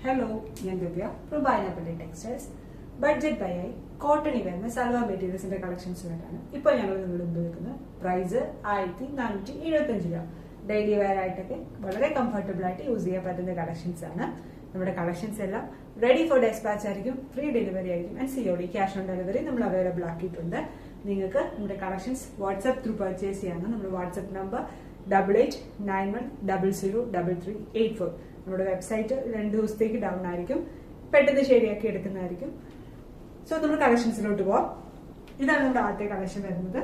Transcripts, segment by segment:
Hello, ഞാൻ ദിവ്യ from ബൈനാപ്പള്ളി textiles. Budget by ആയി കോട്ടണി വരുന്ന സൽവാർ മെറ്റീരിയൽസിന്റെ കളക്ഷൻസുമായിട്ടാണ് ഇപ്പോൾ ഞങ്ങൾ നിങ്ങളുടെ മുമ്പിൽ നിൽക്കുന്നത്. പ്രൈസ് 1475 രൂപ. ഡെയിലി വെയർ ആയിട്ടൊക്കെ വളരെ കംഫർട്ടബിൾ ആയിട്ട് യൂസ് ചെയ്യാൻ പറ്റുന്ന കളക്ഷൻസ് ആണ്. നമ്മുടെ കളക്ഷൻസ് എല്ലാം റെഡി ഫോർ ഡെസ്പാച്ച് ആയിരിക്കും, ഫ്രീ ഡെലിവറി ആയിരിക്കും and COD cash on delivery നമ്മൾ അവൈലബിൾ ആക്കിയിട്ടുണ്ട്. നിങ്ങൾക്ക് നമ്മുടെ കളക്ഷൻസ് വാട്സ്ആപ്പ് ത്രൂ പർച്ചേസ് ചെയ്യാനാണ്. നമ്മുടെ വാട്സ്ആപ്പ് നമ്പർ 8891003384. നമ്മുടെ വെബ്സൈറ്റ് 2 ദിവസത്തേക്ക് ഡൗൺ ആയിരിക്കും, പെട്ടെന്ന് ശരിയാക്കി എടുക്കുന്നതായിരിക്കും. സോ നമ്മൾ കളക്ഷൻസിലോട്ട് പോവാം. ഇതാണ് നമ്മുടെ ആദ്യത്തെ കളക്ഷൻ വരുന്നത്.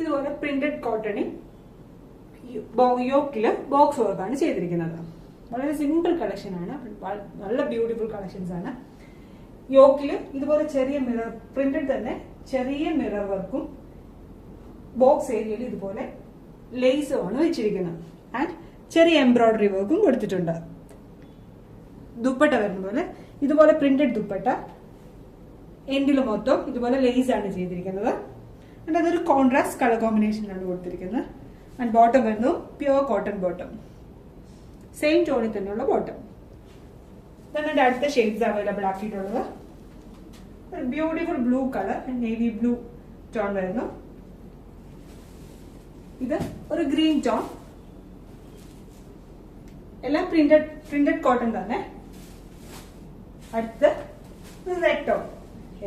ഇതുപോലെ പ്രിന്റഡ് കോട്ടണിൽ യോക്കില് ബോക്സ് വർക്കാണ് ചെയ്തിരിക്കുന്നത്. വളരെ സിമ്പിൾ കളക്ഷൻ ആണ്, നല്ല ബ്യൂട്ടിഫുൾ കളക്ഷൻസ് ആണ്. യോക്കില് ഇതുപോലെ ചെറിയ മിറർ പ്രിന്റഡ് തന്നെ ചെറിയ മിറർ വർക്കും ബോക്സ് ഏരിയയിൽ ഇതുപോലെ ലേസും ആണ് വെച്ചിരിക്കുന്നത് ആൻഡ് ചെറിയ എംബ്രോയിഡറി വർക്കും കൊടുത്തിട്ടുണ്ട്. ദുപ്പട്ട വരുന്ന പോലെ ഇതുപോലെ പ്രിന്റഡ് ദുപ്പട്ട, എൻഡിൽ മൊത്തം ഇതുപോലെ ലേസ് ആണ് ചെയ്തിരിക്കുന്നത്. ആൻഡ് അതൊരു കോൺട്രാസ്റ്റ് കളർ കോമ്പിനേഷനിലാണ് കൊടുത്തിരിക്കുന്നത്. ആൻഡ് ബോട്ടം വരുന്നു പ്യുവർ കോട്ടൺ ബോട്ടം, സെയിം ടോണിൽ തന്നെയുള്ള ബോട്ടം. ഇതാണ് അടുത്ത ഷെയ്ഡ്സ് അവൈലബിൾ ആക്കിയിട്ടുള്ളത്. ഒരു beautiful blue colour, navy blue tone വരുന്നു. ഇത് ഒരു ഗ്രീൻ ടോൺ, എല്ലാം പ്രിന്റഡ് കോട്ടൺ തന്നെ. അടുത്ത് റെഡ് ടോൺ.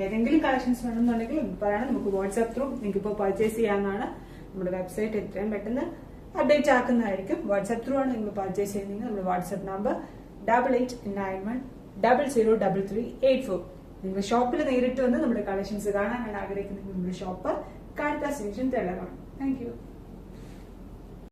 ഏതെങ്കിലും കളക്ഷൻസ് വേണമെന്നുണ്ടെങ്കിൽ പറയണം, നമുക്ക് വാട്സ്ആപ്പ് ത്രൂ നിങ്ങൾക്ക് ഇപ്പോൾ പർച്ചേസ് ചെയ്യാവുന്നതാണ്. നമ്മുടെ വെബ്സൈറ്റ് എത്രയും പെട്ടെന്ന് അപ്ഡേറ്റ് ആക്കുന്നതായിരിക്കും. വാട്സ്ആപ്പ് ത്രൂ ആണ് നിങ്ങൾ പർച്ചേസ് ചെയ്യുന്നത്. നമ്മുടെ വാട്സ്ആപ്പ് നമ്പർ 8891003384. നിങ്ങൾ ഷോപ്പിൽ നേരിട്ട് വന്ന് നമ്മുടെ കളക്ഷൻസ് കാണാനാണ് ആഗ്രഹിക്കുന്നത്. നമ്മുടെ ഷോപ്പ് കാരിത്താസ് ഡിവിഷൻ, തിളങ്ങണം. Thank U.